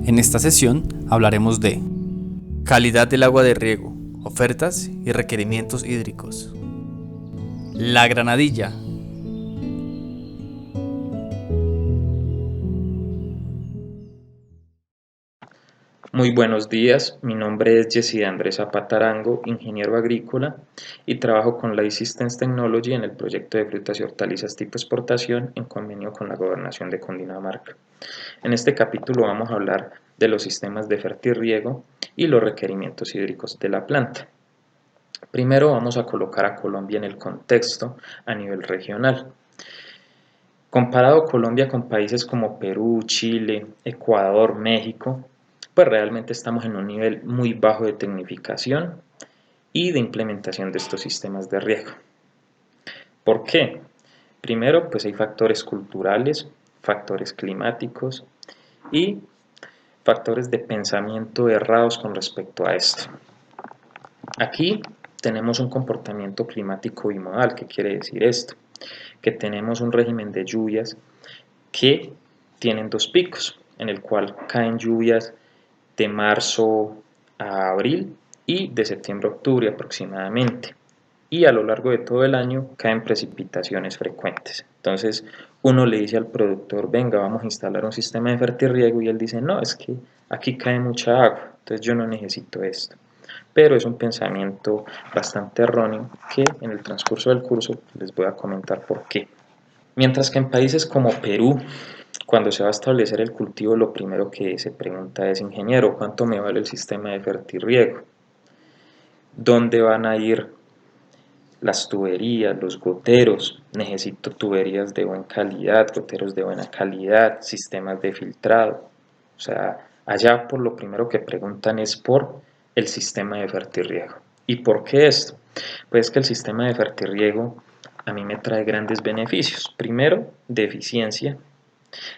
En esta sesión hablaremos de calidad del agua de riego, ofertas y requerimientos hídricos. La granadilla. Muy buenos días, mi nombre es Jessy Andrés Zapata Arango, ingeniero agrícola y trabajo con la E-Systems Technology en el proyecto de frutas y hortalizas tipo exportación en convenio con la Gobernación de Cundinamarca. En este capítulo vamos a hablar de los sistemas de fertirriego y los requerimientos hídricos de la planta. Primero vamos a colocar a Colombia en el contexto a nivel regional. Comparado Colombia con países como Perú, Chile, Ecuador, México, pues realmente estamos en un nivel muy bajo de tecnificación y de implementación de estos sistemas de riego. ¿Por qué? Primero, pues hay factores culturales, factores climáticos y factores de pensamiento errados con respecto a esto. Aquí tenemos un comportamiento climático bimodal. ¿Qué quiere decir esto? Que tenemos un régimen de lluvias que tienen dos picos, en el cual caen lluvias de marzo a abril y de septiembre a octubre aproximadamente. Y a lo largo de todo el año caen precipitaciones frecuentes. Entonces uno le dice al productor, venga, vamos a instalar un sistema de fertirriego, y él dice, no, es que aquí cae mucha agua, entonces yo no necesito esto. Pero es un pensamiento bastante erróneo que en el transcurso del curso les voy a comentar por qué. Mientras que en países como Perú, cuando se va a establecer el cultivo, lo primero que se pregunta es, ingeniero, ¿cuánto me vale el sistema de fertirriego? ¿Dónde van a ir las tuberías, los goteros? Necesito tuberías de buena calidad, goteros de buena calidad, sistemas de filtrado. O sea, allá por lo primero que preguntan es por el sistema de fertirriego. ¿Y por qué esto? Pues que el sistema de fertirriego a mí me trae grandes beneficios. Primero, de eficiencia.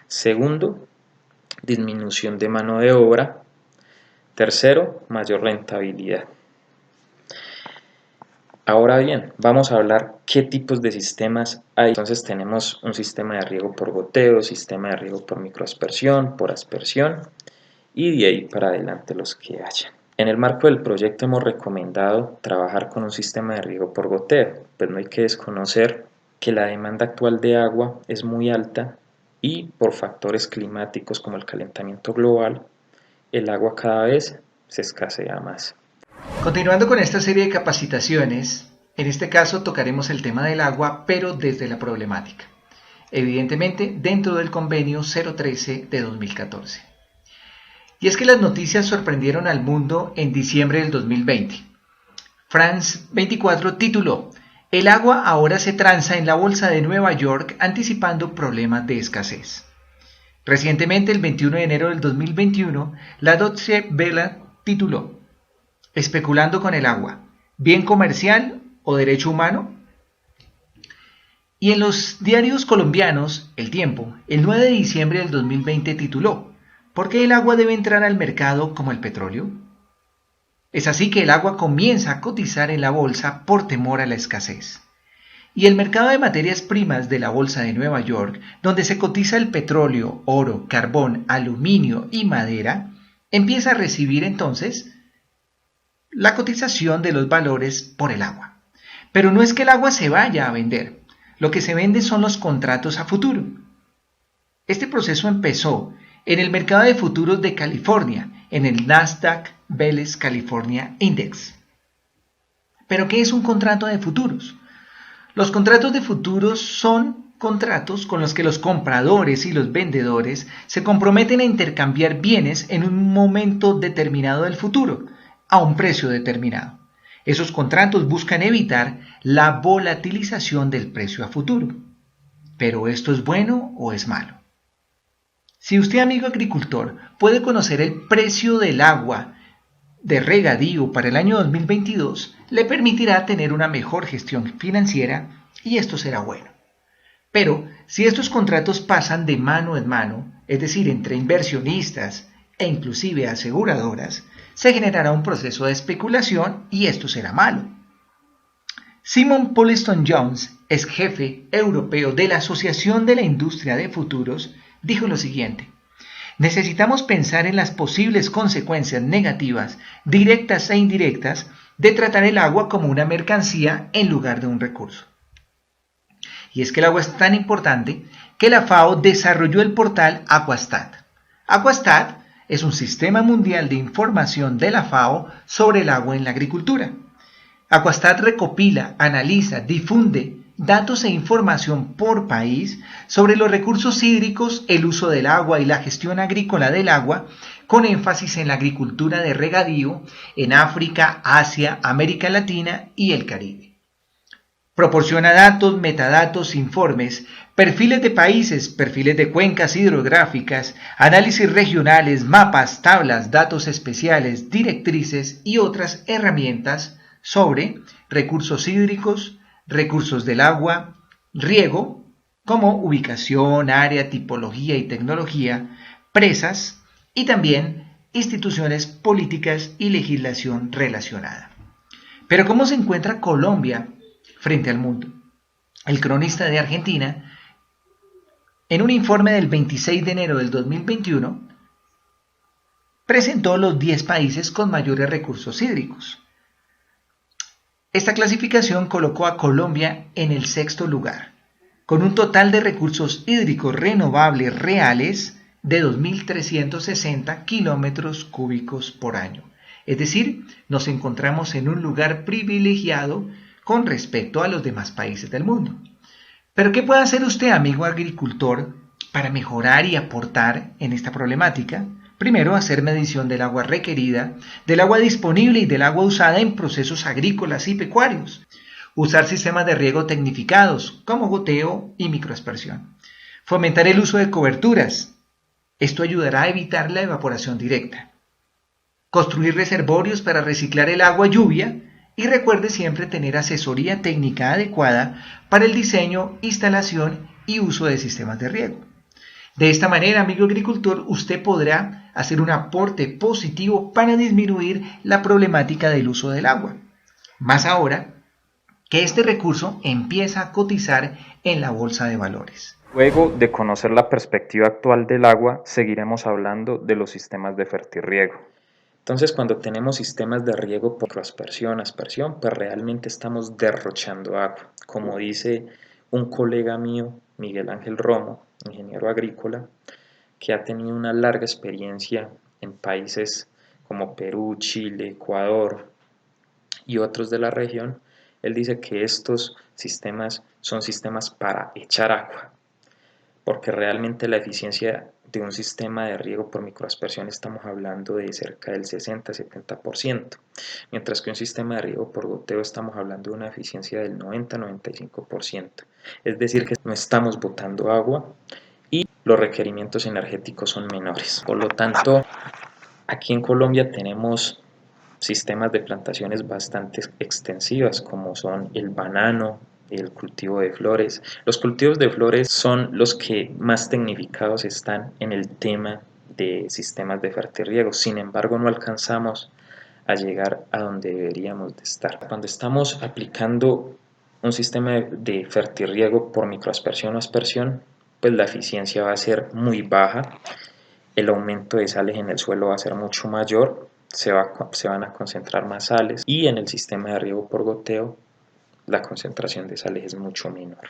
Segundo, disminución de mano de obra. Tercero, mayor rentabilidad. Ahora bien, vamos a hablar qué tipos de sistemas hay. Entonces tenemos un sistema de riego por goteo, sistema de riego por microaspersión, por aspersión y de ahí para adelante los que haya. En el marco del proyecto hemos recomendado trabajar con un sistema de riego por goteo, pues no hay que desconocer que la demanda actual de agua es muy alta y por factores climáticos como el calentamiento global, el agua cada vez se escasea más. Continuando con esta serie de capacitaciones, en este caso tocaremos el tema del agua, pero desde la problemática. Evidentemente, dentro del convenio 013 de 2014. Y es que las noticias sorprendieron al mundo en diciembre del 2020. France 24 tituló: El agua ahora se transa en la bolsa de Nueva York, anticipando problemas de escasez. Recientemente, el 21 de enero del 2021, la Deutsche Welle tituló: Especulando con el agua, ¿bien comercial o derecho humano? Y en los diarios colombianos, El Tiempo, el 9 de diciembre del 2020 tituló: ¿Por qué el agua debe entrar al mercado como el petróleo? Es así que el agua comienza a cotizar en la bolsa por temor a la escasez. Y el mercado de materias primas de la bolsa de Nueva York, donde se cotiza el petróleo, oro, carbón, aluminio y madera, empieza a recibir entonces la cotización de los valores por el agua. Pero no es que el agua se vaya a vender, lo que se vende son los contratos a futuro. Este proceso empezó en el mercado de futuros de California, en el Nasdaq Veles California Index. ¿Pero qué es un contrato de futuros? Los contratos de futuros son contratos con los que los compradores y los vendedores se comprometen a intercambiar bienes en un momento determinado del futuro, a un precio determinado. Esos contratos buscan evitar la volatilización del precio a futuro. ¿Pero esto es bueno o es malo? Si usted, amigo agricultor, puede conocer el precio del agua de regadío para el año 2022, le permitirá tener una mejor gestión financiera y esto será bueno. Pero si estos contratos pasan de mano en mano, es decir, entre inversionistas e inclusive aseguradoras, se generará un proceso de especulación y esto será malo. Simon Poleston Jones, ex jefe europeo de la Asociación de la Industria de Futuros, dijo lo siguiente: necesitamos pensar en las posibles consecuencias negativas, directas e indirectas, de tratar el agua como una mercancía en lugar de un recurso. Y es que el agua es tan importante que la FAO desarrolló el portal Aquastat. Aquastat es un sistema mundial de información de la FAO sobre el agua en la agricultura. Aquastat recopila, analiza, difunde datos e información por país sobre los recursos hídricos, el uso del agua y la gestión agrícola del agua, con énfasis en la agricultura de regadío en África, Asia, América Latina y el Caribe. Proporciona datos, metadatos, informes, perfiles de países, perfiles de cuencas hidrográficas, análisis regionales, mapas, tablas, datos especiales, directrices y otras herramientas sobre recursos hídricos, recursos del agua, riego, como ubicación, área, tipología y tecnología, presas y también instituciones políticas y legislación relacionada. Pero ¿cómo se encuentra Colombia frente al mundo? El cronista de Argentina, en un informe del 26 de enero del 2021, presentó los 10 países con mayores recursos hídricos. Esta clasificación colocó a Colombia en el 6º lugar, con un total de recursos hídricos renovables reales de 2.360 kilómetros cúbicos por año. Es decir, nos encontramos en un lugar privilegiado con respecto a los demás países del mundo. Pero ¿qué puede hacer usted, amigo agricultor, para mejorar y aportar en esta problemática? Primero, hacer medición del agua requerida, del agua disponible y del agua usada en procesos agrícolas y pecuarios. Usar sistemas de riego tecnificados, como goteo y microaspersión. Fomentar el uso de coberturas. Esto ayudará a evitar la evaporación directa. Construir reservorios para reciclar el agua lluvia. Y recuerde siempre tener asesoría técnica adecuada para el diseño, instalación y uso de sistemas de riego. De esta manera, amigo agricultor, usted podrá hacer un aporte positivo para disminuir la problemática del uso del agua. Más ahora que este recurso empieza a cotizar en la bolsa de valores. Luego de conocer la perspectiva actual del agua, seguiremos hablando de los sistemas de fertirriego. Entonces, cuando tenemos sistemas de riego por aspersión, pues realmente estamos derrochando agua. Como dice un colega mío, Miguel Ángel Romo, ingeniero agrícola, que ha tenido una larga experiencia en países como Perú, Chile, Ecuador y otros de la región. Él dice que estos sistemas son sistemas para echar agua, porque realmente la eficiencia de un sistema de riego por microaspersión estamos hablando de cerca del 60-70%, mientras que un sistema de riego por goteo estamos hablando de una eficiencia del 90-95%. Es decir, que no estamos botando agua y los requerimientos energéticos son menores. Por lo tanto, aquí en Colombia tenemos sistemas de plantaciones bastante extensivas, como son el banano, el cultivo de flores. Los cultivos de flores son los que más tecnificados están en el tema de sistemas de fertirriego. Sin embargo, no alcanzamos a llegar a donde deberíamos de estar. Cuando estamos aplicando un sistema de fertirriego por microaspersión o aspersión, pues la eficiencia va a ser muy baja, el aumento de sales en el suelo va a ser mucho mayor, se van a concentrar más sales, y en el sistema de riego por goteo la concentración de sales es mucho menor.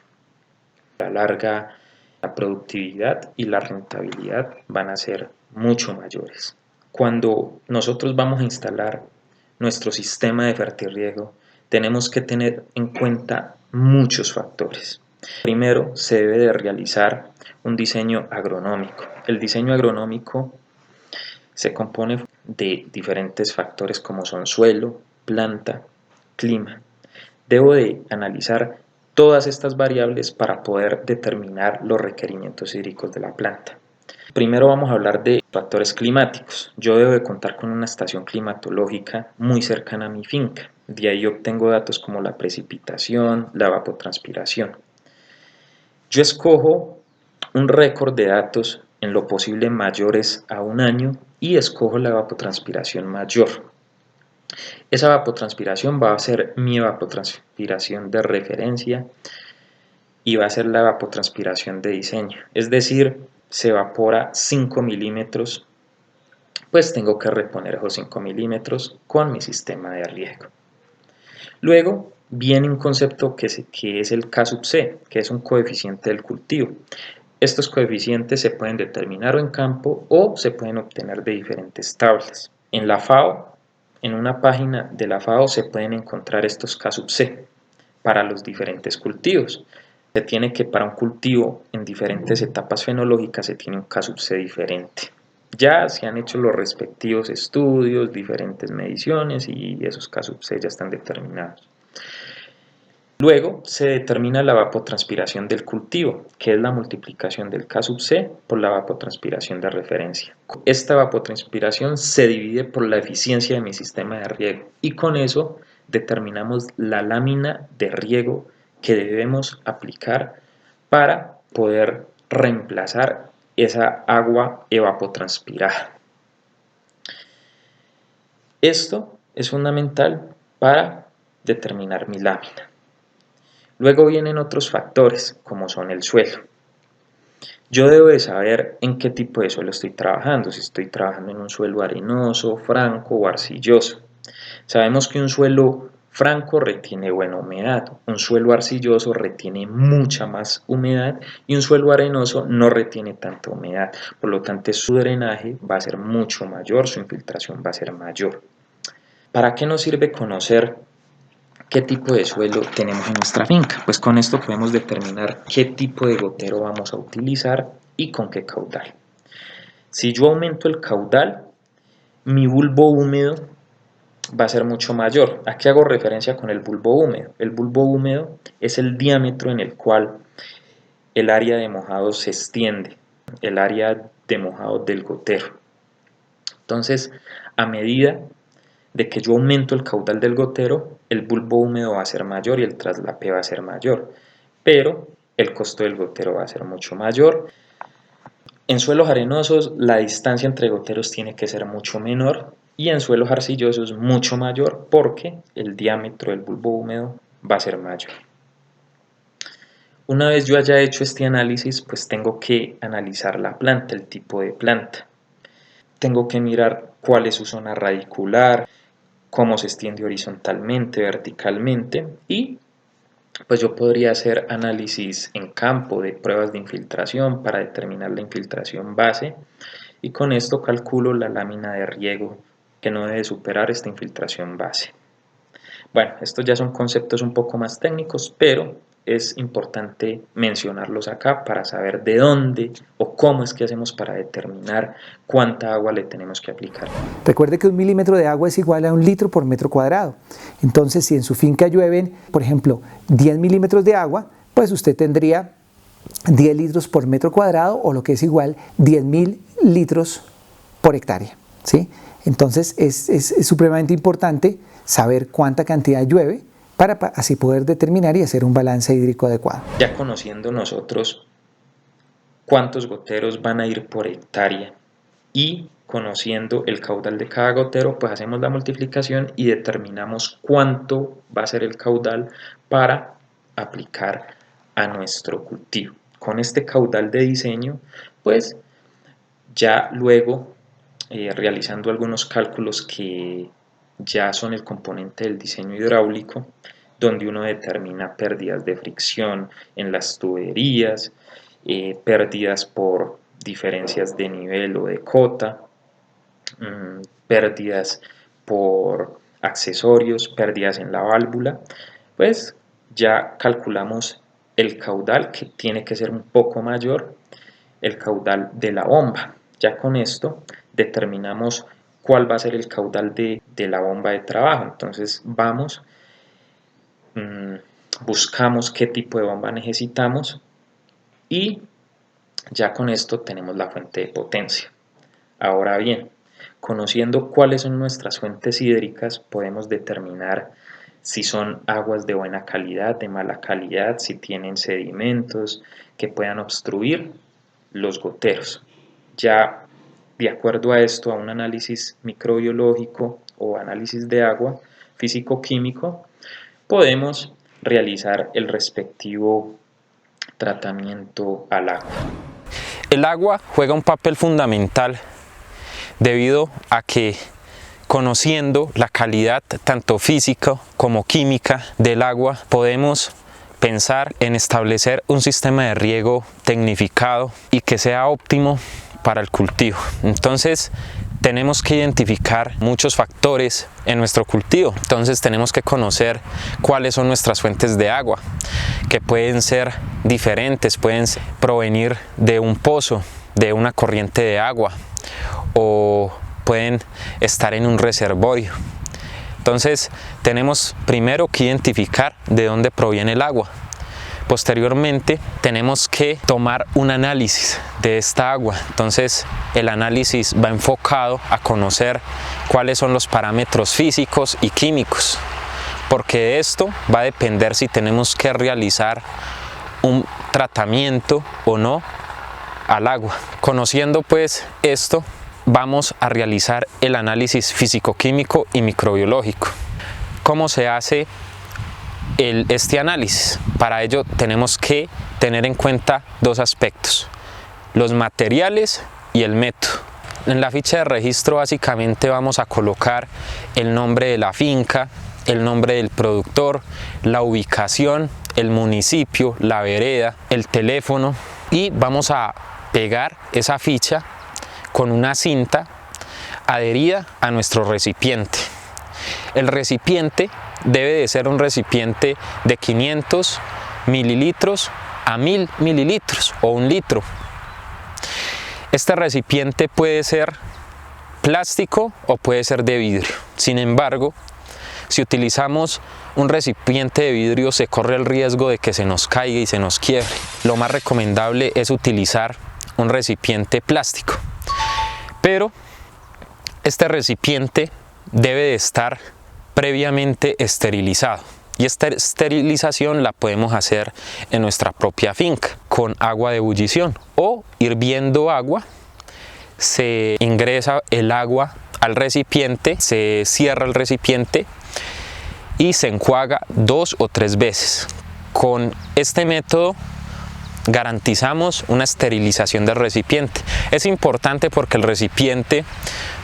A la larga, la productividad y la rentabilidad van a ser mucho mayores. Cuando nosotros vamos a instalar nuestro sistema de fertirriego, tenemos que tener en cuenta muchos factores. Primero, se debe de realizar un diseño agronómico. El diseño agronómico se compone de diferentes factores como son suelo, planta, clima. Debo de analizar todas estas variables para poder determinar los requerimientos hídricos de la planta. Primero vamos a hablar de factores climáticos. Yo debo de contar con una estación climatológica muy cercana a mi finca. De ahí obtengo datos como la precipitación, la evapotranspiración. Yo escojo un récord de datos en lo posible mayores a un año y escojo la evapotranspiración mayor. Esa evapotranspiración va a ser mi evapotranspiración de referencia y va a ser la evapotranspiración de diseño. Es decir, se evapora 5 milímetros, pues tengo que reponer esos 5 milímetros con mi sistema de riego. Luego viene un concepto que es el K sub C, que es un coeficiente del cultivo. Estos coeficientes se pueden determinar o en campo o se pueden obtener de diferentes tablas. En la FAO, en una página de la FAO se pueden encontrar estos K sub C para los diferentes cultivos. Se tiene que para un cultivo en diferentes etapas fenológicas se tiene un K sub C diferente. Ya se han hecho los respectivos estudios, diferentes mediciones y esos K sub C ya están determinados. Luego se determina la evapotranspiración del cultivo, que es la multiplicación del K sub C por la evapotranspiración de referencia. Esta evapotranspiración se divide por la eficiencia de mi sistema de riego y con eso determinamos la lámina de riego que debemos aplicar para poder reemplazar esa agua evapotranspirada. Esto es fundamental para determinar mi lámina. Luego vienen otros factores, como son el suelo. Yo debo de saber en qué tipo de suelo estoy trabajando, si estoy trabajando en un suelo arenoso, franco o arcilloso. Sabemos que un suelo franco retiene buena humedad, un suelo arcilloso retiene mucha más humedad y un suelo arenoso no retiene tanta humedad. Por lo tanto, su drenaje va a ser mucho mayor, su infiltración va a ser mayor. ¿Para qué nos sirve conocer qué tipo de suelo tenemos en nuestra finca? Pues con esto podemos determinar qué tipo de gotero vamos a utilizar y con qué caudal. Si yo aumento el caudal, mi bulbo húmedo va a ser mucho mayor. ¿A qué hago referencia con el bulbo húmedo? El bulbo húmedo es el diámetro en el cual el área de mojado se extiende, el área de mojado del gotero. Entonces, a medida de que yo aumento el caudal del gotero, el bulbo húmedo va a ser mayor y el traslape va a ser mayor, pero el costo del gotero va a ser mucho mayor. En suelos arenosos la distancia entre goteros tiene que ser mucho menor y en suelos arcillosos mucho mayor porque el diámetro del bulbo húmedo va a ser mayor. Una vez yo haya hecho este análisis, pues tengo que analizar la planta, el tipo de planta. Tengo que mirar cuál es su zona radicular, cómo se extiende horizontalmente, verticalmente y pues yo podría hacer análisis en campo de pruebas de infiltración para determinar la infiltración base y con esto calculo la lámina de riego que no debe superar esta infiltración base. Bueno, estos ya son conceptos un poco más técnicos, pero es importante mencionarlos acá para saber de dónde o cómo es que hacemos para determinar cuánta agua le tenemos que aplicar. Recuerde que 1 milímetro de agua es igual a 1 litro por metro cuadrado. Entonces, si en su finca llueven, por ejemplo, 10 milímetros de agua, pues usted tendría 10 litros por metro cuadrado o lo que es igual 10.000 litros por hectárea, ¿sí? Entonces, es supremamente importante saber cuánta cantidad llueve para así poder determinar y hacer un balance hídrico adecuado. Ya conociendo nosotros cuántos goteros van a ir por hectárea y conociendo el caudal de cada gotero, pues hacemos la multiplicación y determinamos cuánto va a ser el caudal para aplicar a nuestro cultivo. Con este caudal de diseño, pues ya luego realizando algunos cálculos que ya son el componente del diseño hidráulico, donde uno determina pérdidas de fricción en las tuberías, pérdidas por diferencias de nivel o de cota, pérdidas por accesorios, pérdidas en la válvula, pues ya calculamos el caudal que tiene que ser un poco mayor, el caudal de la bomba. Ya con esto determinamos cuál va a ser el caudal de la bomba de trabajo. Entonces vamos, buscamos qué tipo de bomba necesitamos y ya con esto tenemos la fuente de potencia. Ahora bien, conociendo cuáles son nuestras fuentes hídricas, podemos determinar si son aguas de buena calidad, de mala calidad, si tienen sedimentos que puedan obstruir los goteros. Ya de acuerdo a esto, a un análisis microbiológico o análisis de agua físico-químico, podemos realizar el respectivo tratamiento al agua. El agua juega un papel fundamental debido a que, conociendo la calidad tanto física como química del agua, podemos pensar en establecer un sistema de riego tecnificado y que sea óptimo para el cultivo. Entonces tenemos que identificar muchos factores en nuestro cultivo. Entonces tenemos que conocer cuáles son nuestras fuentes de agua, que pueden ser diferentes, pueden provenir de un pozo, de una corriente de agua, o pueden estar en un reservorio. Entonces tenemos primero que identificar de dónde proviene el agua. Posteriormente tenemos que tomar un análisis de esta agua. Entonces el análisis va enfocado a conocer cuáles son los parámetros físicos y químicos, porque de esto va a depender si tenemos que realizar un tratamiento o no al agua. Conociendo pues esto, vamos a realizar el análisis físico-químico y microbiológico. ¿Cómo se hace este análisis? Para ello tenemos que tener en cuenta dos aspectos: los materiales y el método. En la ficha de registro básicamente vamos a colocar el nombre de la finca, el nombre del productor, la ubicación, el municipio, la vereda, el teléfono, y vamos a pegar esa ficha con una cinta adherida a nuestro recipiente. El recipiente debe de ser un recipiente de 500 mililitros a 1000 mililitros o 1 litro. Este recipiente puede ser plástico o puede ser de vidrio. Sin embargo, si utilizamos un recipiente de vidrio, se corre el riesgo de que se nos caiga y se nos quiebre. Lo más recomendable es utilizar un recipiente plástico. Pero este recipiente debe de estar previamente esterilizado, y esta esterilización la podemos hacer en nuestra propia finca con agua de ebullición o hirviendo agua. Se ingresa el agua al recipiente, se cierra el recipiente y se enjuaga 2 o 3 veces. Con este método garantizamos una esterilización del recipiente. Es importante porque el recipiente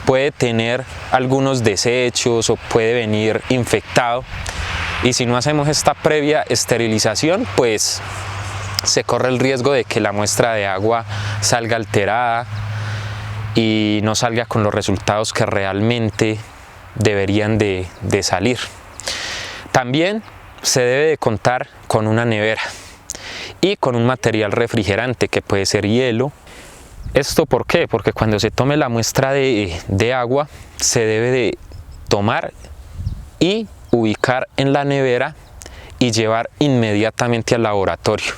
puede tener algunos desechos o puede venir infectado, y si no hacemos esta previa esterilización, pues se corre el riesgo de que la muestra de agua salga alterada y no salga con los resultados que realmente deberían de salir. También se debe de contar con una nevera y con un material refrigerante que puede ser hielo. ¿Esto por qué? Porque cuando se tome la muestra de agua, se debe de tomar y ubicar en la nevera y llevar inmediatamente al laboratorio.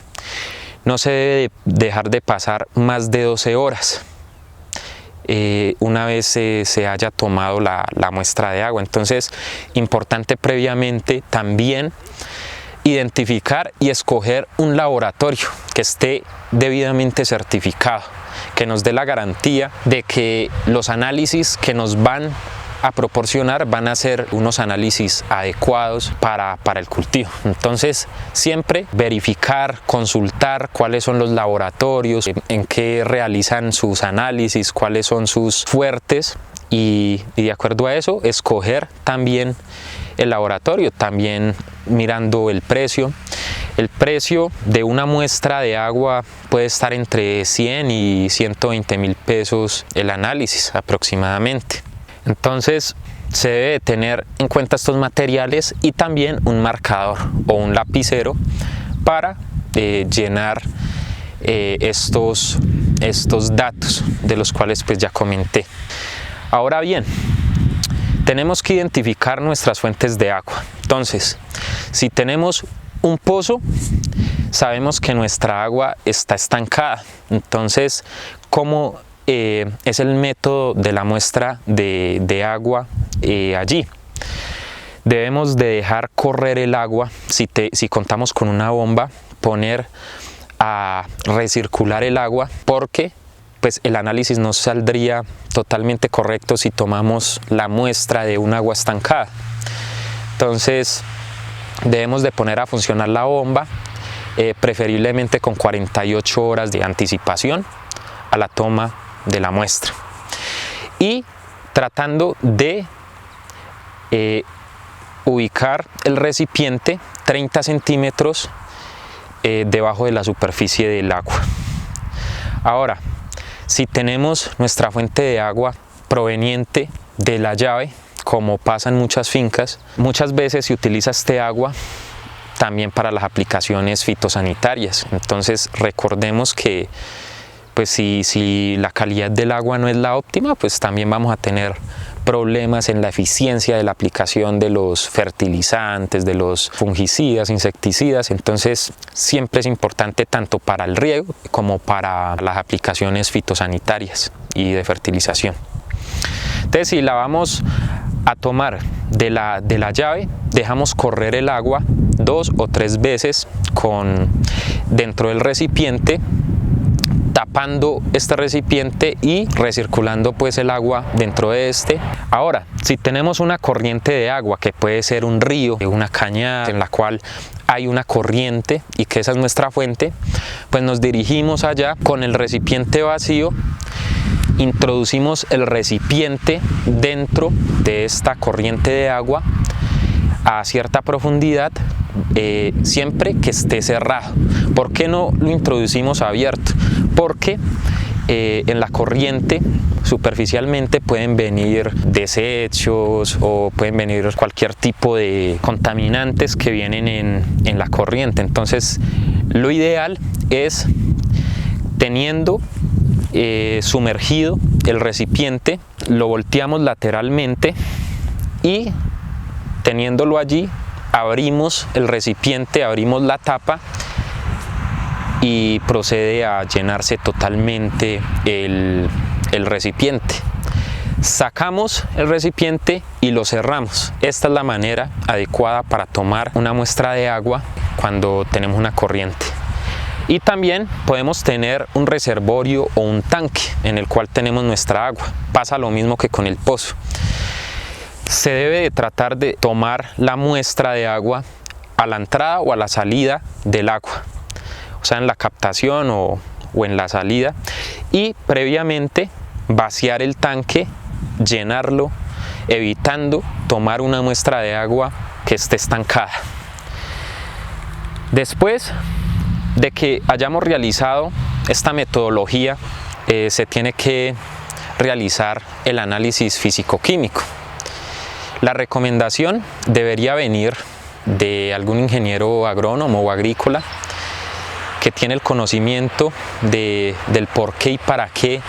No se debe dejar de pasar más de 12 horas una vez se haya tomado la muestra de agua. Entonces, importante previamente también identificar y escoger un laboratorio que esté debidamente certificado, que nos dé la garantía de que los análisis que nos van a proporcionar van a ser unos análisis adecuados para el cultivo. Entonces, siempre verificar, consultar cuáles son los laboratorios, en qué realizan sus análisis, cuáles son sus fuertes, y de acuerdo a eso escoger también el laboratorio, también mirando el precio. El precio de una muestra de agua puede estar entre 100 y 120 mil pesos el análisis aproximadamente. Entonces se debe tener en cuenta estos materiales y también un marcador o un lapicero para llenar estos datos de los cuales pues ya comenté. Ahora bien, tenemos que identificar nuestras fuentes de agua. Entonces, si tenemos un pozo, sabemos que nuestra agua está estancada. Entonces, ¿cómo es el método de la muestra de agua allí? Debemos de dejar correr el agua. Si contamos con una bomba, poner a recircular el agua, porque pues el análisis no saldría totalmente correcto si tomamos la muestra de un agua estancada. Entonces debemos de poner a funcionar la bomba, preferiblemente con 48 horas de anticipación, a la toma de la muestra y tratando de ubicar el recipiente 30 centímetros debajo de la superficie del agua. Ahora, si tenemos nuestra fuente de agua proveniente de la llave, como pasa en muchas fincas, muchas veces se utiliza este agua también para las aplicaciones fitosanitarias. Entonces recordemos que pues si la calidad del agua no es la óptima, pues también vamos a tener problemas en la eficiencia de la aplicación de los fertilizantes, de los fungicidas, insecticidas. Entonces siempre es importante tanto para el riego como para las aplicaciones fitosanitarias y de fertilización. Entonces, si la vamos a tomar de la llave, dejamos correr el agua 2 o 3 veces dentro del recipiente, tapando este recipiente y recirculando pues el agua dentro de este. Ahora, si tenemos una corriente de agua, que puede ser un río, una cañada en la cual hay una corriente y que esa es nuestra fuente, pues nos dirigimos allá con el recipiente vacío, introducimos el recipiente dentro de esta corriente de agua a cierta profundidad, siempre que esté cerrado. ¿Por qué no lo introducimos abierto? Porque en la corriente superficialmente pueden venir desechos o pueden venir cualquier tipo de contaminantes que vienen en la corriente. Entonces lo ideal es, teniendo sumergido el recipiente, lo volteamos lateralmente y teniéndolo allí, abrimos el recipiente, abrimos la tapa y procede a llenarse totalmente el recipiente. Sacamos el recipiente y lo cerramos. Esta es la manera adecuada para tomar una muestra de agua cuando tenemos una corriente. Y también podemos tener un reservorio o un tanque en el cual tenemos nuestra agua. Pasa lo mismo que con el pozo. Se debe de tratar de tomar la muestra de agua a la entrada o a la salida del agua, o sea, en la captación o en la salida, y previamente vaciar el tanque, llenarlo, evitando tomar una muestra de agua que esté estancada. Después de que hayamos realizado esta metodología, se tiene que realizar el análisis físico-químico. La recomendación debería venir de algún ingeniero agrónomo o agrícola que tiene el conocimiento del por qué y para qué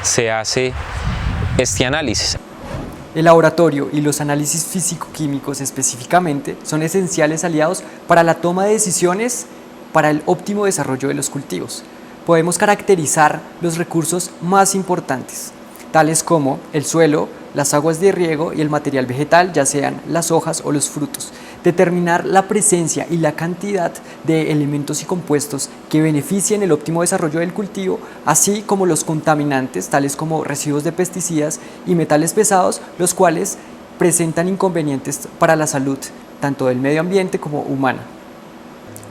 se hace este análisis. El laboratorio y los análisis físico-químicos específicamente son esenciales aliados para la toma de decisiones para el óptimo desarrollo de los cultivos. Podemos caracterizar los recursos más importantes, tales como el suelo, las aguas de riego y el material vegetal, ya sean las hojas o los frutos. Determinar la presencia y la cantidad de elementos y compuestos que beneficien el óptimo desarrollo del cultivo, así como los contaminantes, tales como residuos de pesticidas y metales pesados, los cuales presentan inconvenientes para la salud, tanto del medio ambiente como humana.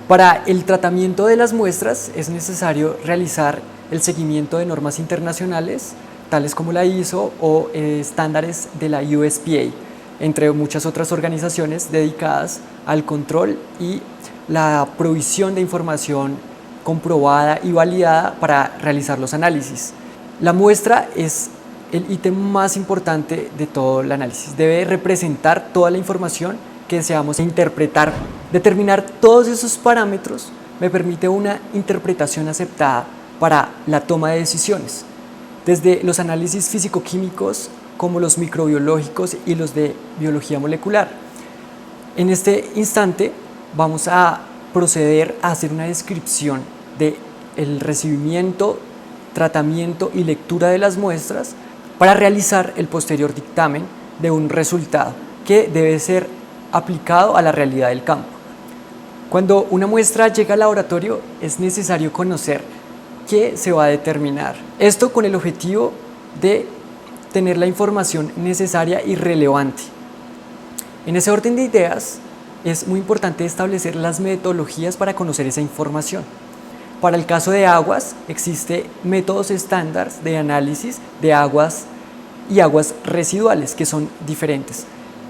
Para el tratamiento de las muestras es necesario realizar el seguimiento de normas internacionales, tales como la ISO o estándares de la USPA, entre muchas otras organizaciones dedicadas al control y la provisión de información comprobada y validada para realizar los análisis. La muestra es el ítem más importante de todo el análisis. Debe representar toda la información que deseamos interpretar. Determinar todos esos parámetros me permite una interpretación aceptada para la toma de decisiones, desde los análisis físico-químicos como los microbiológicos y los de biología molecular. En este instante vamos a proceder a hacer una descripción del recibimiento, tratamiento y lectura de las muestras para realizar el posterior dictamen de un resultado que debe ser aplicado a la realidad del campo. Cuando una muestra llega al laboratorio es necesario conocer qué se va a determinar. Esto con el objetivo de tener la información necesaria y relevante. En ese orden de ideas es muy importante establecer las metodologías para conocer esa información. Para el caso de aguas, existen métodos estándar de análisis de aguas y aguas residuales, que son diferentes.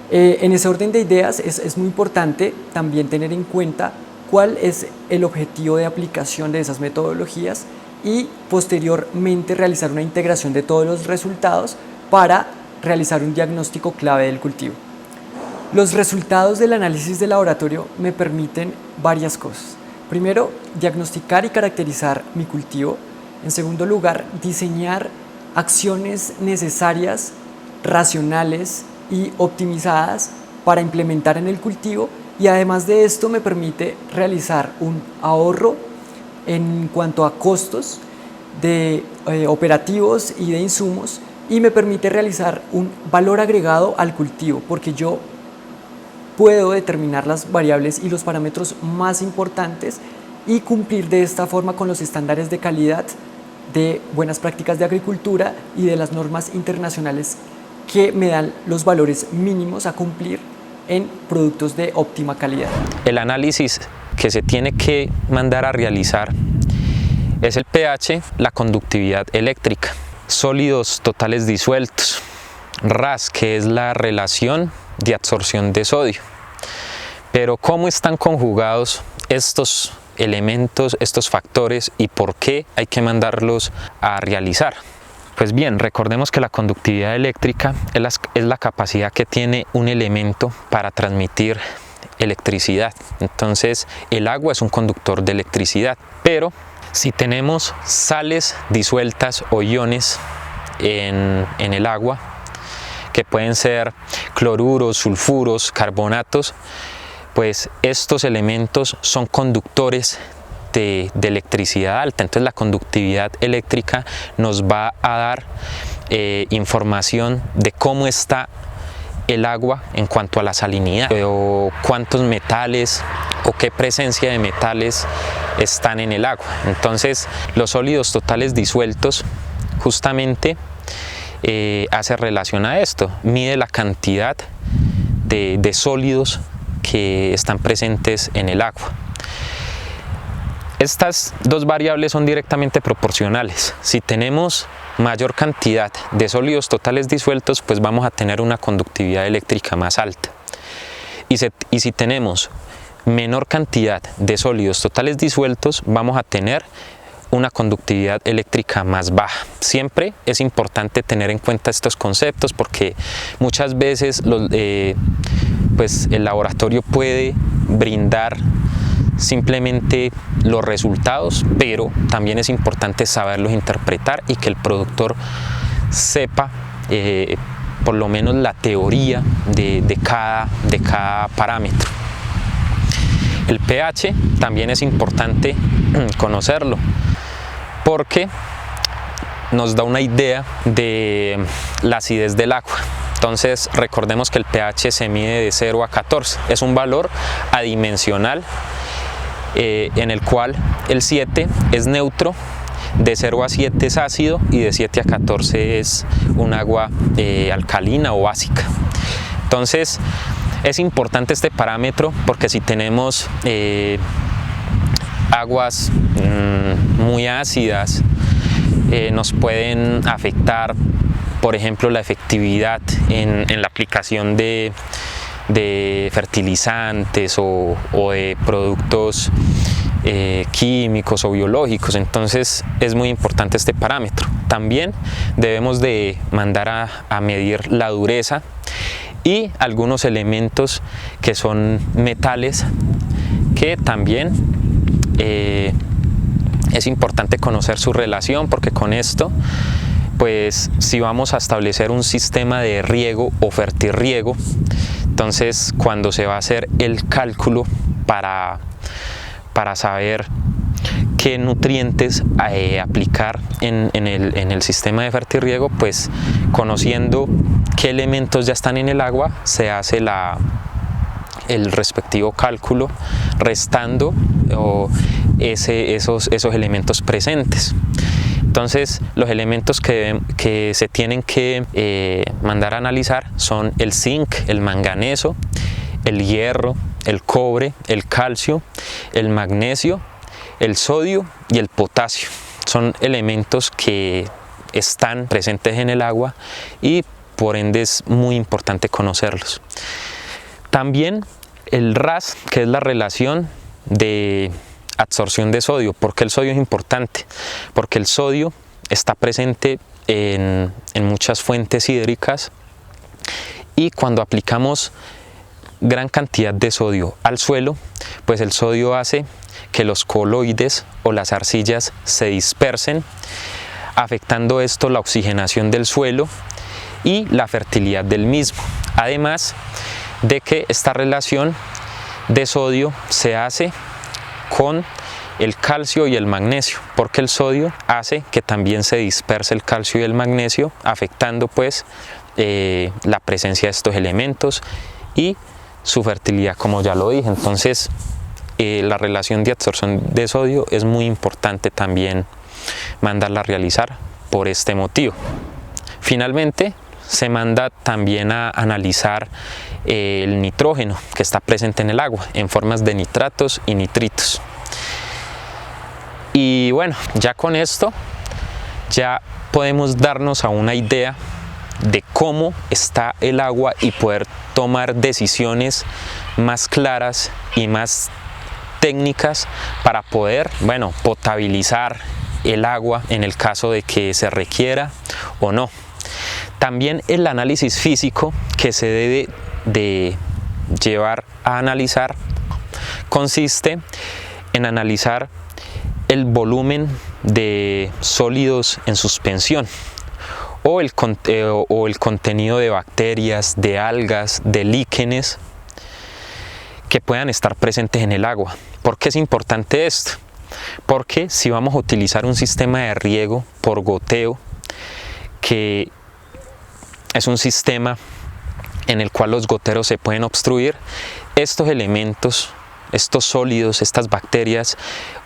En ese orden de ideas es muy importante también tener en cuenta cuál es el objetivo de aplicación de esas metodologías y posteriormente realizar una integración de todos los resultados para realizar un diagnóstico clave del cultivo. Los resultados del análisis de laboratorio me permiten varias cosas. Primero, diagnosticar y caracterizar mi cultivo. En segundo lugar, diseñar acciones necesarias, racionales y optimizadas para implementar en el cultivo, y además de esto me permite realizar un ahorro en cuanto a costos de operativos y de insumos, y me permite realizar un valor agregado al cultivo, porque yo puedo determinar las variables y los parámetros más importantes y cumplir de esta forma con los estándares de calidad de buenas prácticas de agricultura y de las normas internacionales que me dan los valores mínimos a cumplir en productos de óptima calidad. El análisis que se tiene que mandar a realizar es el pH, la conductividad eléctrica, sólidos totales disueltos, RAS, que es la relación de absorción de sodio. Pero ¿cómo están conjugados estos elementos, estos factores, y por qué hay que mandarlos a realizar? Pues bien, recordemos que la conductividad eléctrica es la capacidad que tiene un elemento para transmitir electricidad. Entonces, el agua es un conductor de electricidad, pero si tenemos sales disueltas o iones en el agua, que pueden ser cloruros, sulfuros, carbonatos, pues estos elementos son conductores de electricidad alta. Entonces la conductividad eléctrica nos va a dar información de cómo está el agua en cuanto a la salinidad, o cuántos metales o qué presencia de metales están en el agua. Entonces los sólidos totales disueltos justamente hace relación a esto, mide la cantidad de sólidos que están presentes en el agua. Estas dos variables son directamente proporcionales. Si tenemos mayor cantidad de sólidos totales disueltos, pues vamos a tener una conductividad eléctrica más alta. Y si tenemos menor cantidad de sólidos totales disueltos, vamos a tener una conductividad eléctrica más baja. Siempre es importante tener en cuenta estos conceptos, porque muchas veces pues el laboratorio puede brindar simplemente los resultados, pero también es importante saberlos interpretar y que el productor sepa por lo menos la teoría de cada parámetro. El pH también es importante conocerlo, porque nos da una idea de la acidez del agua. Entonces recordemos que el pH se mide de 0 a 14, es un valor adimensional en el cual el 7 es neutro, de 0 a 7 es ácido y de 7 a 14 es un agua alcalina o básica. Entonces es importante este parámetro, porque si tenemos aguas muy ácidas, nos pueden afectar, por ejemplo, la efectividad en la aplicación de fertilizantes o de productos químicos o biológicos. Entonces es muy importante este parámetro. También debemos de mandar a medir la dureza y algunos elementos que son metales, que también es importante conocer su relación, porque con esto, pues si vamos a establecer un sistema de riego o fertirriego, entonces cuando se va a hacer el cálculo para saber qué nutrientes aplicar en el sistema de fertirriego, pues conociendo qué elementos ya están en el agua, se hace el respectivo cálculo restando esos elementos presentes. Entonces los elementos que se tienen que mandar a analizar son el zinc, el manganeso, el hierro, el cobre, el calcio, el magnesio, El sodio y el potasio son elementos que están presentes en el agua y por ende es muy importante conocerlos. También el RAS, que es la relación de absorción de sodio. ¿Por qué el sodio es importante? Porque el sodio está presente en muchas fuentes hídricas y cuando aplicamos gran cantidad de sodio al suelo, pues el sodio hace que los coloides o las arcillas se dispersen, afectando esto la oxigenación del suelo y la fertilidad del mismo. Además de que esta relación de sodio se hace con el calcio y el magnesio, porque el sodio hace que también se disperse el calcio y el magnesio, afectando pues la presencia de estos elementos y su fertilidad, como ya lo dije. Entonces la relación de absorción de sodio es muy importante también mandarla a realizar por este motivo. Finalmente se manda también a analizar el nitrógeno que está presente en el agua en formas de nitratos y nitritos. Y bueno, ya con esto ya podemos darnos a una idea de cómo está el agua y poder tomar decisiones más claras y más técnicas para poder, bueno, potabilizar el agua en el caso de que se requiera o no. También el análisis físico que se debe de llevar a analizar consiste en analizar el volumen de sólidos en suspensión o el contenido de bacterias, de algas, de líquenes que puedan estar presentes en el agua. ¿Por qué es importante esto? Porque si vamos a utilizar un sistema de riego por goteo, que es un sistema en el cual los goteros se pueden obstruir, estos elementos, estos sólidos, estas bacterias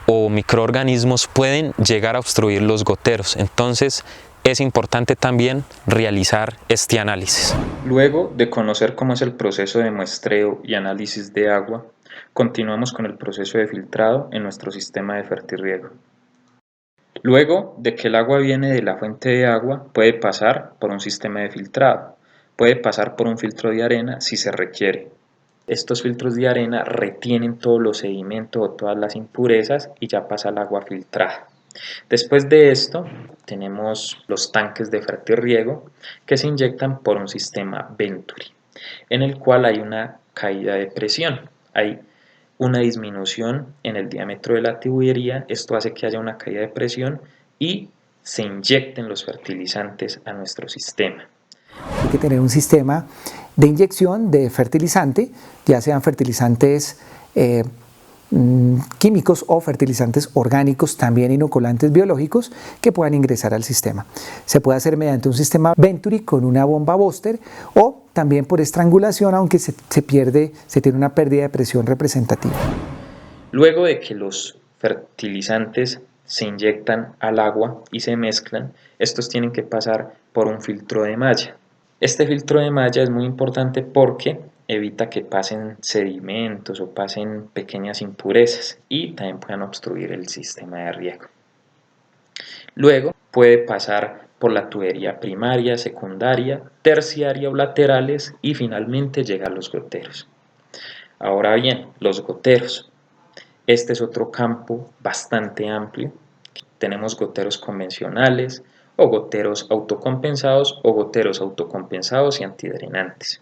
o microorganismos pueden llegar a obstruir los goteros. Entonces es importante también realizar este análisis. Luego de conocer cómo es el proceso de muestreo y análisis de agua, continuamos con el proceso de filtrado en nuestro sistema de fertirriego. Luego de que el agua viene de la fuente de agua, puede pasar por un sistema de filtrado, puede pasar por un filtro de arena si se requiere. Estos filtros de arena retienen todos los sedimentos o todas las impurezas y ya pasa el agua filtrada. Después de esto tenemos los tanques de fertirriego que se inyectan por un sistema Venturi, en el cual hay una caída de presión, hay una disminución en el diámetro de la tubería. Esto hace que haya una caída de presión y se inyecten los fertilizantes a nuestro sistema. Hay que tener un sistema de inyección de fertilizante, ya sean fertilizantes químicos o fertilizantes orgánicos, también inoculantes biológicos, que puedan ingresar al sistema. Se puede hacer mediante un sistema Venturi con una bomba Booster o también por estrangulación, aunque se tiene una pérdida de presión representativa. Luego de que los fertilizantes se inyectan al agua y se mezclan, estos tienen que pasar por un filtro de malla. Este filtro de malla es muy importante porque evita que pasen sedimentos o pasen pequeñas impurezas y también puedan obstruir el sistema de riego. Luego puede pasar por la tubería primaria, secundaria, terciaria o laterales y finalmente llega a los goteros. Ahora bien, los goteros. Este es otro campo bastante amplio. Tenemos goteros convencionales o goteros autocompensados y antidrenantes.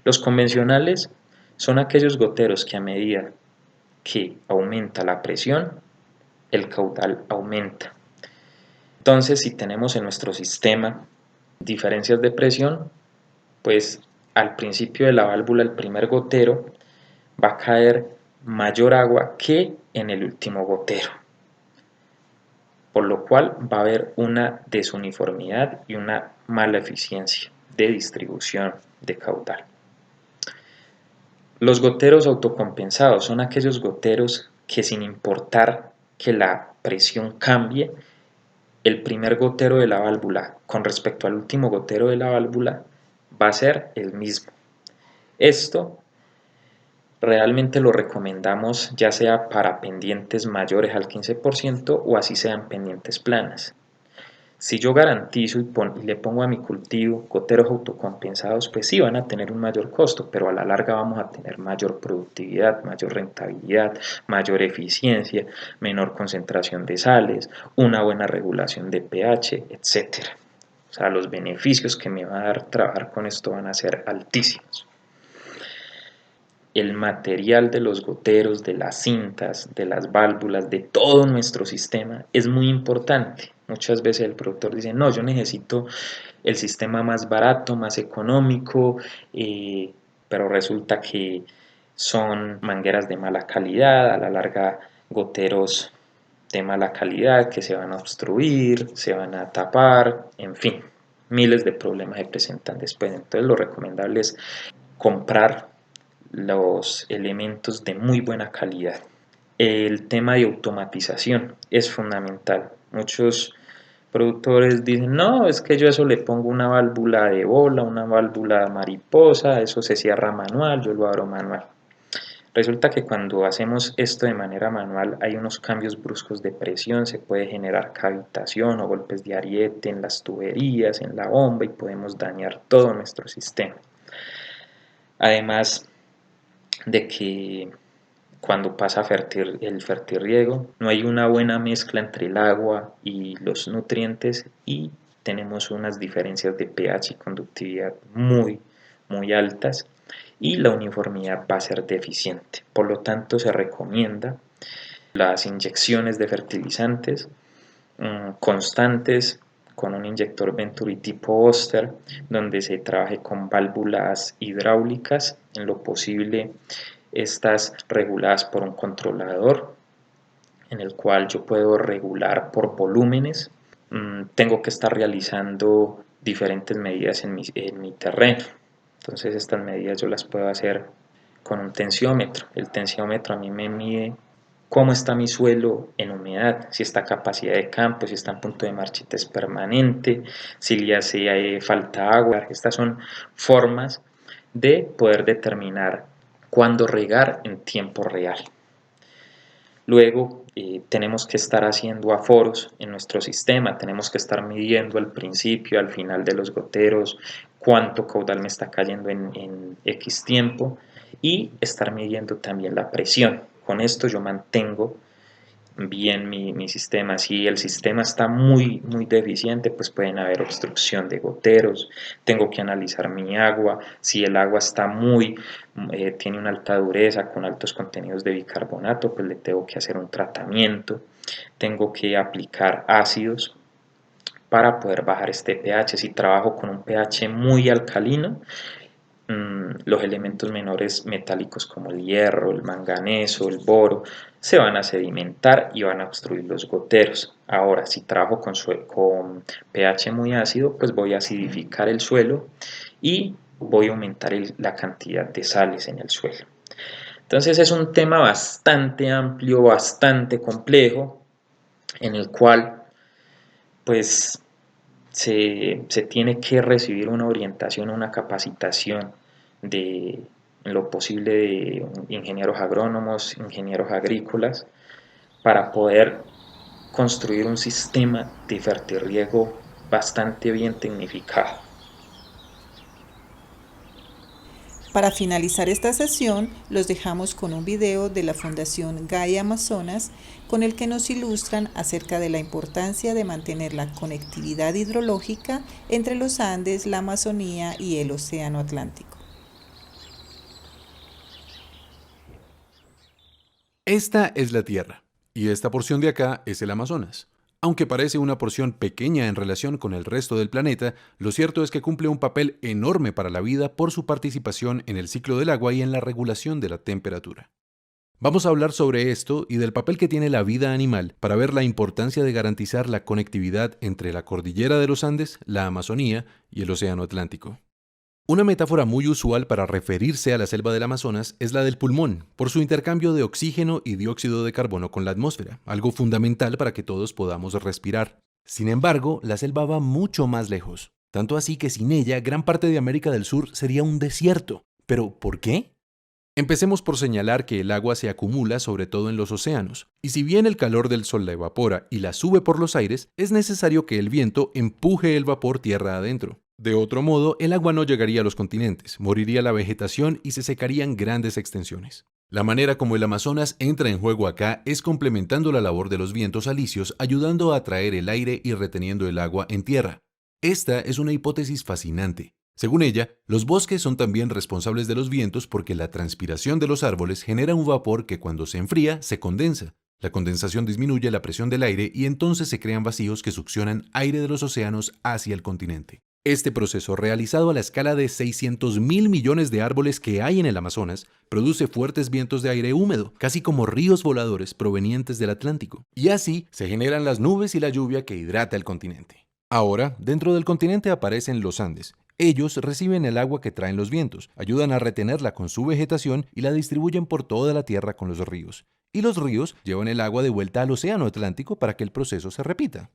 Los convencionales son aquellos goteros que a medida que aumenta la presión, el caudal aumenta. Entonces, si tenemos en nuestro sistema diferencias de presión, pues al principio de la válvula, el primer gotero, va a caer mayor agua que en el último gotero, por lo cual va a haber una desuniformidad y una mala eficiencia de distribución de caudal. Los goteros autocompensados son aquellos goteros que, sin importar que la presión cambie, el primer gotero de la válvula con respecto al último gotero de la válvula va a ser el mismo. Esto Realmente lo recomendamos ya sea para pendientes mayores al 15% o así sean pendientes planas. Si yo garantizo y le pongo a mi cultivo goteros autocompensados, pues sí van a tener un mayor costo, pero a la larga vamos a tener mayor productividad, mayor rentabilidad, mayor eficiencia, menor concentración de sales, una buena regulación de pH, etc. O sea, los beneficios que me va a dar trabajar con esto van a ser altísimos. El material de los goteros, de las cintas, de las válvulas, de todo nuestro sistema es muy importante. Muchas veces el productor dice, no, yo necesito el sistema más barato, más económico, pero resulta que son mangueras de mala calidad, a la larga goteros de mala calidad que se van a obstruir, se van a tapar, en fin, miles de problemas se presentan después. Entonces lo recomendable es comprar los elementos de muy buena calidad. El tema de automatización es fundamental. Muchos productores dicen, no, es que yo eso le pongo una válvula de bola, una válvula mariposa, eso se cierra manual, yo lo abro manual. Resulta que cuando hacemos esto de manera manual hay unos cambios bruscos de presión, se puede generar cavitación o golpes de ariete en las tuberías, en la bomba y podemos dañar todo nuestro sistema. Además de que cuando pasa el fertirriego no hay una buena mezcla entre el agua y los nutrientes y tenemos unas diferencias de pH y conductividad muy altas y la uniformidad va a ser deficiente. Por lo tanto se recomienda las inyecciones de fertilizantes constantes con un inyector Venturi tipo Oster, donde se trabaje con válvulas hidráulicas, en lo posible estas reguladas por un controlador, en el cual yo puedo regular por volúmenes. Tengo que estar realizando diferentes medidas en mi terreno, entonces estas medidas yo las puedo hacer con un tensiómetro. El tensiómetro a mí me mide cómo está mi suelo en humedad, si está a capacidad de campo, si está en punto de marchitez permanente, si le hace falta agua. Estas son formas de poder determinar cuándo regar en tiempo real. Luego tenemos que estar haciendo aforos en nuestro sistema, tenemos que estar midiendo al principio, al final de los goteros, cuánto caudal me está cayendo en X tiempo y estar midiendo también la presión. Con esto yo mantengo bien mi sistema. Si el sistema está muy deficiente, pues pueden haber obstrucción de goteros. Tengo que analizar mi agua. Si el agua está tiene una alta dureza con altos contenidos de bicarbonato, pues le tengo que hacer un tratamiento. Tengo que aplicar ácidos para poder bajar este pH. Si trabajo con un pH muy alcalino, los elementos menores metálicos como el hierro, el manganeso, el boro se van a sedimentar y van a obstruir los goteros. Ahora, si trabajo con pH muy ácido, pues voy a acidificar el suelo y voy a aumentar la cantidad de sales en el suelo. Entonces es un tema bastante amplio, bastante complejo, en el cual pues se tiene que recibir una orientación, una capacitación en lo posible de ingenieros agrónomos, ingenieros agrícolas, para poder construir un sistema de fertirriego bastante bien tecnificado. Para finalizar esta sesión, los dejamos con un video de la Fundación Gaia Amazonas con el que nos ilustran acerca de la importancia de mantener la conectividad hidrológica entre los Andes, la Amazonía y el Océano Atlántico. Esta es la Tierra, y esta porción de acá es el Amazonas. Aunque parece una porción pequeña en relación con el resto del planeta, lo cierto es que cumple un papel enorme para la vida por su participación en el ciclo del agua y en la regulación de la temperatura. Vamos a hablar sobre esto y del papel que tiene la vida animal para ver la importancia de garantizar la conectividad entre la cordillera de los Andes, la Amazonía y el Océano Atlántico. Una metáfora muy usual para referirse a la selva del Amazonas es la del pulmón, por su intercambio de oxígeno y dióxido de carbono con la atmósfera, algo fundamental para que todos podamos respirar. Sin embargo, la selva va mucho más lejos, tanto así que sin ella gran parte de América del Sur sería un desierto. ¿Pero por qué? Empecemos por señalar que el agua se acumula sobre todo en los océanos, y si bien el calor del sol la evapora y la sube por los aires, es necesario que el viento empuje el vapor tierra adentro. De otro modo, el agua no llegaría a los continentes, moriría la vegetación y se secarían grandes extensiones. La manera como el Amazonas entra en juego acá es complementando la labor de los vientos alisios, ayudando a atraer el aire y reteniendo el agua en tierra. Esta es una hipótesis fascinante. Según ella, los bosques son también responsables de los vientos porque la transpiración de los árboles genera un vapor que cuando se enfría se condensa. La condensación disminuye la presión del aire y entonces se crean vacíos que succionan aire de los océanos hacia el continente. Este proceso, realizado a la escala de 600.000 millones de árboles que hay en el Amazonas, produce fuertes vientos de aire húmedo, casi como ríos voladores provenientes del Atlántico. Y así se generan las nubes y la lluvia que hidrata el continente. Ahora, dentro del continente aparecen los Andes. Ellos reciben el agua que traen los vientos, ayudan a retenerla con su vegetación y la distribuyen por toda la tierra con los ríos. Y los ríos llevan el agua de vuelta al océano Atlántico para que el proceso se repita.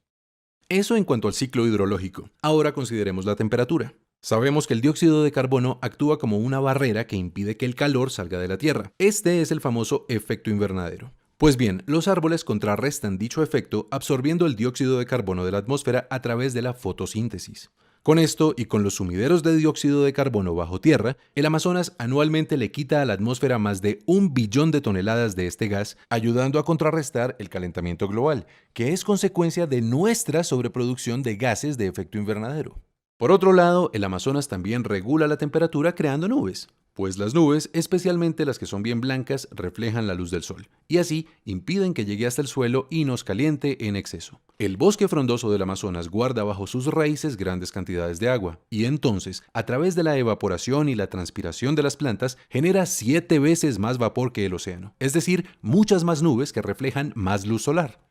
Eso en cuanto al ciclo hidrológico. Ahora consideremos la temperatura. Sabemos que el dióxido de carbono actúa como una barrera que impide que el calor salga de la Tierra. Este es el famoso efecto invernadero. Pues bien, los árboles contrarrestan dicho efecto absorbiendo el dióxido de carbono de la atmósfera a través de la fotosíntesis. Con esto y con los sumideros de dióxido de carbono bajo tierra, el Amazonas anualmente le quita a la atmósfera más de 1 billón de toneladas de este gas, ayudando a contrarrestar el calentamiento global, que es consecuencia de nuestra sobreproducción de gases de efecto invernadero. Por otro lado, el Amazonas también regula la temperatura creando nubes, pues las nubes, especialmente las que son bien blancas, reflejan la luz del sol, y así impiden que llegue hasta el suelo y nos caliente en exceso. El bosque frondoso del Amazonas guarda bajo sus raíces grandes cantidades de agua, y entonces, a través de la evaporación y la transpiración de las plantas, genera 7 veces más vapor que el océano, es decir, muchas más nubes que reflejan más luz solar.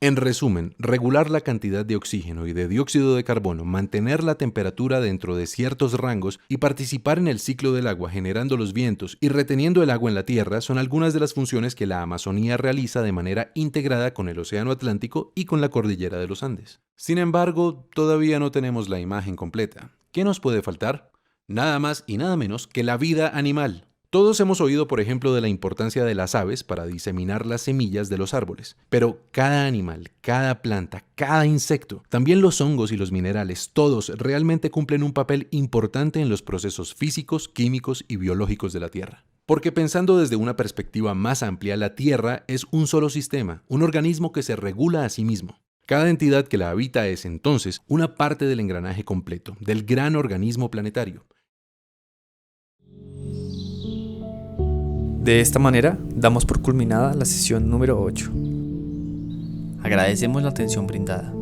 En resumen, regular la cantidad de oxígeno y de dióxido de carbono, mantener la temperatura dentro de ciertos rangos y participar en el ciclo del agua generando los vientos y reteniendo el agua en la tierra son algunas de las funciones que la Amazonía realiza de manera integrada con el Océano Atlántico y con la cordillera de los Andes. Sin embargo, todavía no tenemos la imagen completa. ¿Qué nos puede faltar? Nada más y nada menos que la vida animal. Todos hemos oído, por ejemplo, de la importancia de las aves para diseminar las semillas de los árboles, pero cada animal, cada planta, cada insecto, también los hongos y los minerales, todos realmente cumplen un papel importante en los procesos físicos, químicos y biológicos de la Tierra. Porque pensando desde una perspectiva más amplia, la Tierra es un solo sistema, un organismo que se regula a sí mismo. Cada entidad que la habita es entonces una parte del engranaje completo, del gran organismo planetario. De esta manera, damos por culminada la sesión número 8. Agradecemos la atención brindada.